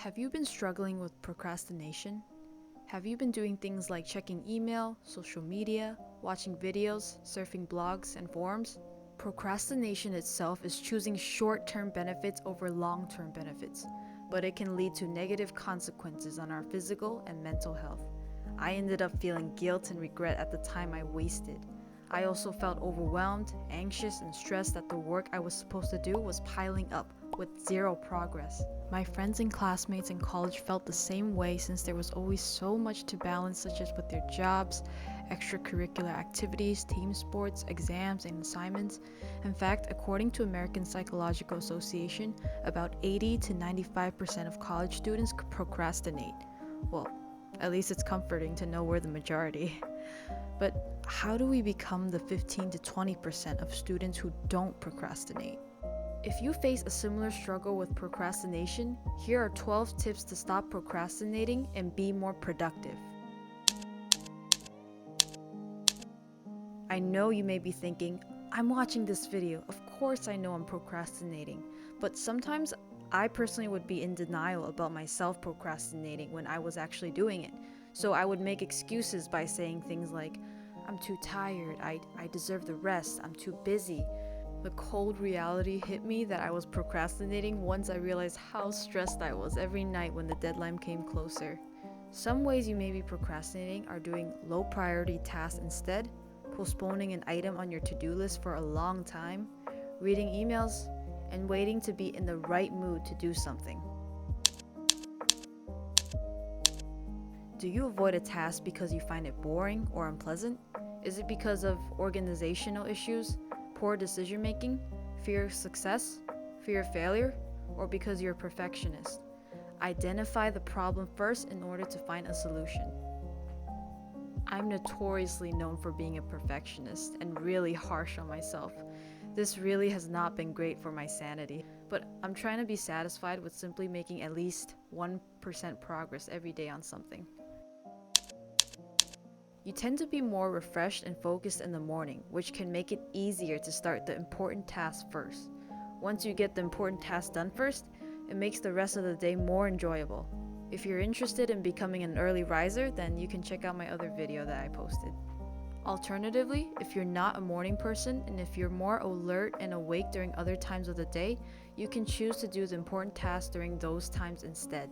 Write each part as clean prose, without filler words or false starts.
Have you been struggling with procrastination? Have you been doing things like checking email, social media, watching videos, surfing blogs and forums? Procrastination itself is choosing short-term benefits over long-term benefits, but it can lead to negative consequences on our physical and mental health. I ended up feeling guilt and regret at the time I wasted. I also felt overwhelmed, anxious, and stressed that the work I was supposed to do was piling up with zero progress. My friends and classmates in college felt the same way since there was always so much to balance, such as with their jobs, extracurricular activities, team sports, exams, and assignments. In fact, according to American Psychological Association, about 80 to 95% of college students procrastinate. Well, at least it's comforting to know we're the majority. But how do we become the 15 to 20% of students who don't procrastinate? If you face a similar struggle with procrastination, here are 12 tips to stop procrastinating and be more productive. I know you may be thinking, I'm watching this video, of course I know I'm procrastinating. But sometimes I personally would be in denial about myself procrastinating when I was actually doing it. So I would make excuses by saying things like, I'm too tired, I deserve the rest, I'm too busy. The cold reality hit me that I was procrastinating once I realized how stressed I was every night when the deadline came closer. Some ways you may be procrastinating are doing low priority tasks instead, postponing an item on your to-do list for a long time, reading emails, and waiting to be in the right mood to do something. Do you avoid a task because you find it boring or unpleasant? Is it because of organizational issues, poor decision making, fear of success, fear of failure, or because you're a perfectionist? Identify the problem first in order to find a solution. I'm notoriously known for being a perfectionist and really harsh on myself. This really has not been great for my sanity, but I'm trying to be satisfied with simply making at least 1% progress every day on something. You tend to be more refreshed and focused in the morning, which can make it easier to start the important tasks first. Once you get the important tasks done first, it makes the rest of the day more enjoyable. If you're interested in becoming an early riser, then you can check out my other video that I posted. Alternatively, if you're not a morning person and if you're more alert and awake during other times of the day, you can choose to do the important tasks during those times instead.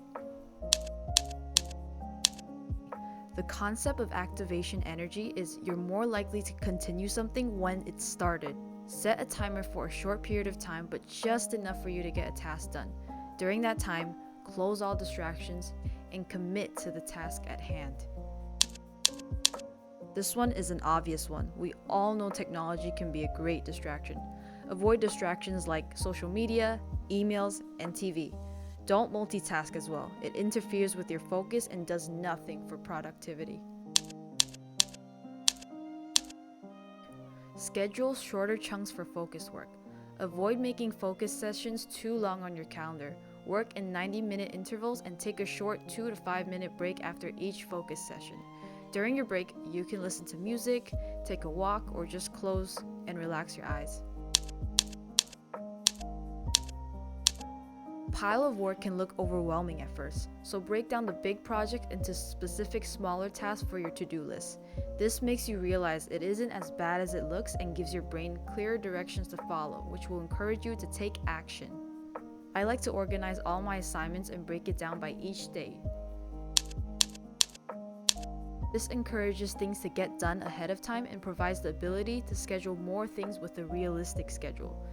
The concept of activation energy is you're more likely to continue something when it's started. Set a timer for a short period of time, but just enough for you to get a task done. During that time, close all distractions and commit to the task at hand. This one is an obvious one. We all know technology can be a great distraction. Avoid distractions like social media, emails, and TV. Don't multitask as well. It interferes with your focus and does nothing for productivity. Schedule shorter chunks for focus work. Avoid making focus sessions too long on your calendar. Work in 90-minute intervals and take a short 2 to 5 minute break after each focus session. During your break, you can listen to music, take a walk, or just close and relax your eyes. Pile of work can look overwhelming at first, so break down the big project into specific smaller tasks for your to-do list. This makes you realize it isn't as bad as it looks and gives your brain clearer directions to follow, which will encourage you to take action. I like to organize all my assignments and break it down by each day. This encourages things to get done ahead of time and provides the ability to schedule more things with a realistic schedule.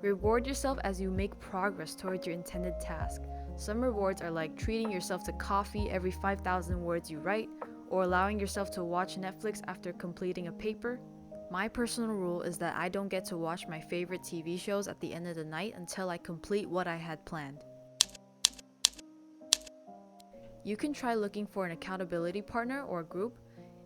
Reward yourself as you make progress towards your intended task. Some rewards are like treating yourself to coffee every 5,000 words you write, or allowing yourself to watch Netflix after completing a paper. My personal rule is that I don't get to watch my favorite TV shows at the end of the night until I complete what I had planned. You can try looking for an accountability partner or a group.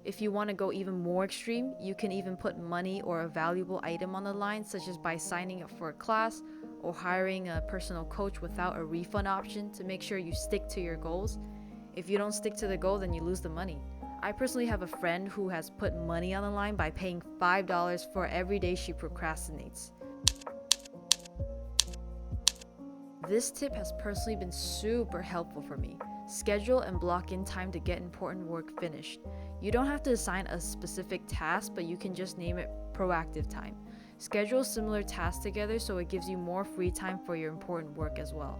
If you want to go even more extreme, you can even put money or a valuable item on the line, such as by signing up for a class or hiring a personal coach without a refund option to make sure you stick to your goals. If you don't stick to the goal, then you lose the money. I personally have a friend who has put money on the line by paying $5 for every day she procrastinates. This tip has personally been super helpful for me. Schedule and block in time to get important work finished. You don't have to assign a specific task, but you can just name it proactive time. Schedule similar tasks together so it gives you more free time for your important work as well.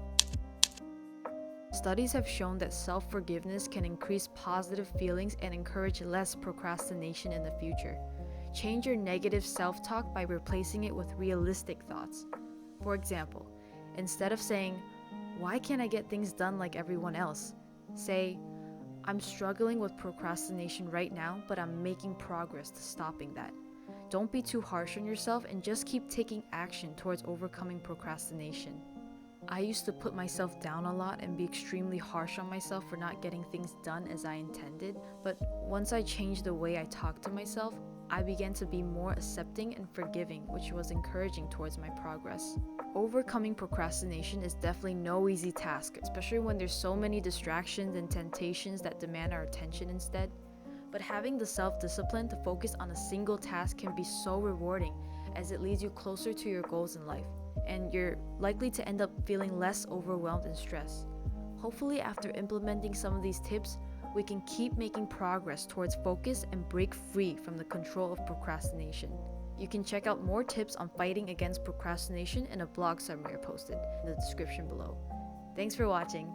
Studies have shown that self-forgiveness can increase positive feelings and encourage less procrastination in the future. Change your negative self-talk by replacing it with realistic thoughts. For example, instead of saying, "Why can't I get things done like everyone else?" say, "I'm struggling with procrastination right now, but I'm making progress to stopping that." Don't be too harsh on yourself and just keep taking action towards overcoming procrastination. I used to put myself down a lot and be extremely harsh on myself for not getting things done as I intended, but once I changed the way I talked to myself, I began to be more accepting and forgiving, which was encouraging towards my progress. Overcoming procrastination is definitely no easy task, especially when there's so many distractions and temptations that demand our attention instead. But having the self-discipline to focus on a single task can be so rewarding, as it leads you closer to your goals in life, and you're likely to end up feeling less overwhelmed and stressed. Hopefully, after implementing some of these tips, we can keep making progress towards focus and break free from the control of procrastination. You can check out more tips on fighting against procrastination in a blog summary I posted in the description below. Thanks for watching.